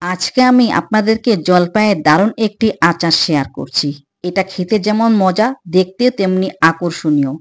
আজকে আমি আপনাদেরকে জলপাইয়ের দারুণ একটি আচার শেয়ার করছি। এটা খেতে যেমন মজা, দেখতেও তেমনি আকর্ষণীয়।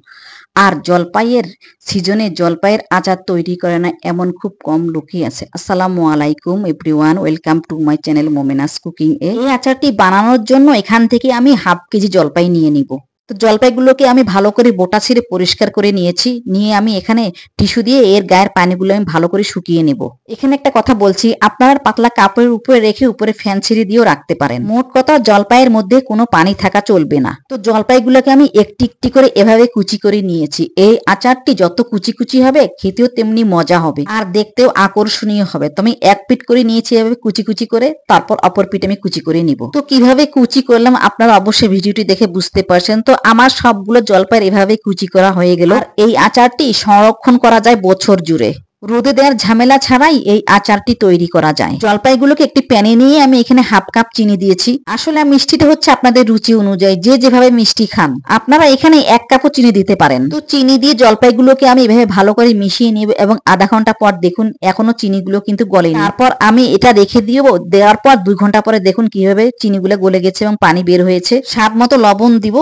আর জলপাইয়ের সিজনে জলপাইয়ের আচার তৈরি করে না এমন খুব কম লোকই আছে। আসসালামু আলাইকুম everyone, welcome to my channel Momena's cooking এ। এই আচারটি বানানোর জন্য এখান থেকে আমি হাফ কেজি জলপাই নিয়ে নিব। তো জলপাইগুলোকে আমি ভালো করে বোটা ছিঁড়ে পরিষ্কার করে নিয়েছি। নিয়ে আমি এখানে টিস্যু দিয়ে এর গায়ের পানিগুলো আমি ভালো করে শুকিয়ে নেব। এখানে একটা কথা বলছি, আপনারা পাতলা কাপড়ের উপরে রেখে উপরে ফ্যান ছিঁড়ে দিয়েও রাখতে পারেন। মোট কথা, জলপাইয়ের মধ্যে কোনো পানি থাকা চলবে না। তো জলপাইগুলোকে আমি একটি একটি করে এভাবে কুচি করে নিয়েছি। এই আচারটি যত কুচি কুচি হবে খেতেও তেমনি মজা হবে আর দেখতেও আকর্ষণীয় হবে। তো আমি এক পিঠ করে নিয়েছি এভাবে কুচি কুচি করে, তারপর অপর পিঠ আমি কুচি করে নিব। তো কিভাবে কুচি করলাম আপনারা অবশ্যই ভিডিওটি দেখে বুঝতে পারছেন। তো আমার সবগুলো জলপাই এভাবে কুচি করা হয়ে গেল। এই আচারটি সংরক্ষণ করা যায় বছর জুড়ে। রোদে দেওয়ার ঝামেলা ছাড়াই এই আচারটি তৈরি করা যায়। জলপাইগুলোকে একটি প্যানে নিয়ে আমি এখানে হাফ কাপ চিনি দিয়েছি। আসলে মিষ্টিটা হচ্ছে আপনাদের রুচি অনুযায়ী, যে যেভাবে মিষ্টি খান। আপনারা এখানে 1 কাপও চিনি দিতে পারেন। তো চিনি দিয়ে জলপাইগুলোকে আমি এভাবে ভালো করে মিশিয়ে নিব এবং আধা ঘন্টা পর দেখুন এখনো চিনিগুলো কিন্তু গলেনি। তারপর আমি এটা রেখে দিব। দেওয়ার পর 2 ঘন্টা পরে দেখুন কিভাবে চিনিগুলো গলে গেছে এবং পানি বের হয়েছে। স্বাদ মতো লবণ দিব,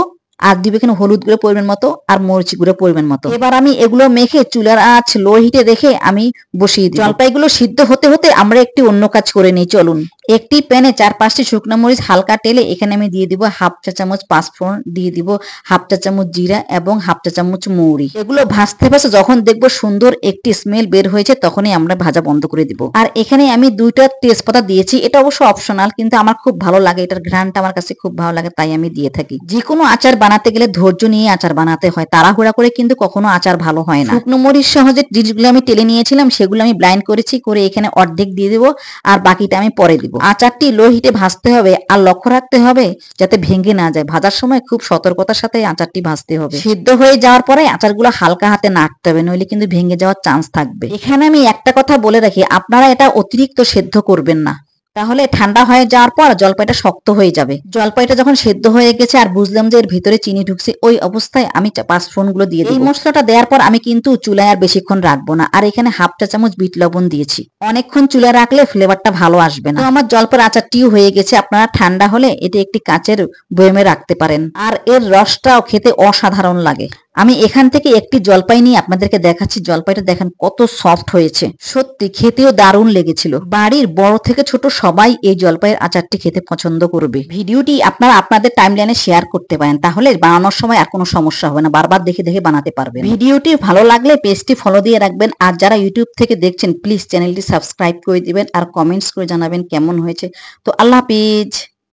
আর দিবে এখানে হলুদ গুঁড়ো পরিমাণ মতো আর মরিচ গুঁড়ো পরিমাণ মতো। এবার আমি এগুলো মেখে চুলার আঁচ লো হিটে রেখে আমি বসিয়ে দিই। জলপাইগুলো সিদ্ধ হতে হতে আমরা একটি অন্য কাজ করে নিই, চলুন। একটি প্যানে 4-5টি শুকনো মরিচ হালকা টেলে এখানে আমি দিয়ে দিব হাফ চা চামচ পাঁচফোড়ন, দিয়ে দিব হাফ চা চামচ জিরা এবং হাফ চা চামচ মৌরি। এগুলো ভাজতে ভাজতে যখন দেখবো সুন্দর একটি স্মেল বের হয়েছে তখনই আমরা ভাজা বন্ধ করে দিব। আর এখানে আমি 2টা তেজপাতা দিয়েছি। এটা অবশ্য অপশনাল, কিন্তু আমার খুব ভালো লাগে, এটার ঘ্রাণটা আমার কাছে খুব ভালো লাগে, তাই আমি দিয়ে থাকি। যে কোনো আচার বানাতে গেলে ধৈর্য নিয়ে আচার বানাতে হয়, তাড়াহুড়া করে কিন্তু কখনো আচার ভালো হয় না। শুকনো মরিচ সহ যে জিনিসগুলো আমি টেলে নিয়েছিলাম সেগুলো আমি ব্লাইন্ড করেছি, করে এখানে অর্ধেক দিয়ে দেবো আর বাকিটা আমি পরে দিব। আচারটি লো হিটে ভাজতে হবে আর লক্ষ্য রাখতে হবে যাতে ভেঙে না যায়। ভাজার সময় খুব সতর্কতার সাথে আচারটি ভাজতে হবে। সিদ্ধ হয়ে যাওয়ার পরে আচারগুলো হালকা হাতে নাড়তে হবে, নইলে কিন্তু ভেঙে যাওয়ার চান্স থাকবে। এখানে আমি একটা কথা বলে রাখি, আপনারা এটা অতিরিক্ত সেদ্ধ করবেন না, তাহলে ঠান্ডা হয়ে যাওয়ার পর জলপাইটা শক্ত হয়ে যাবে। জলপাইটা যখন সেদ্ধ হয়ে গেছে আর বুঝলাম যে এর ভিতরে চিনি ঢুকছে, ওই অবস্থায় আমি পাঁচফোড়ন গুলো দিয়ে দিই। এই মশলাটা দেওয়ার পর আমি কিন্তু চুলায় আর বেশিক্ষণ রাখবো না। আর এখানে হাফ চা চামচ বিট লবণ দিয়েছি। অনেকক্ষণ চুলায় রাখলে ফ্লেভারটা ভালো আসবে না। তো আমার জলপাইয়ের আচারটিও হয়ে গেছে। আপনারা ঠান্ডা হলে এটি একটি কাচের বয়মে রাখতে পারেন। আর এর রসটাও খেতে অসাধারণ লাগে। আমি এখান থেকে একটি জলপাই নিয়ে আপনাদেরকে দেখাচ্ছি। জলপাইটা দেখেন কত সফট হয়েছে, সত্যি খেতেও দারুণ লেগেছিল। বাড়ির বড় থেকে ছোট সবাই এই জলপাইয়ের আচারটি খেতে পছন্দ করবে। ভিডিওটি আপনারা আপনাদের টাইমলাইনে শেয়ার করতে পারেন, তাহলে বানানোর সময় আর কোনো সমস্যা হবে না, বারবার দেখে দেখে বানাতে পারবেন। ভিডিওটি ভালো লাগলে পেজটি ফলো দিয়ে রাখবেন। আর যারা ইউটিউব থেকে দেখছেন প্লিজ চ্যানেলটি সাবস্ক্রাইব করে দিবেন আর কমেন্টস করে জানাবেন কেমন হয়েছে। তো আল্লাহ হাফিজ।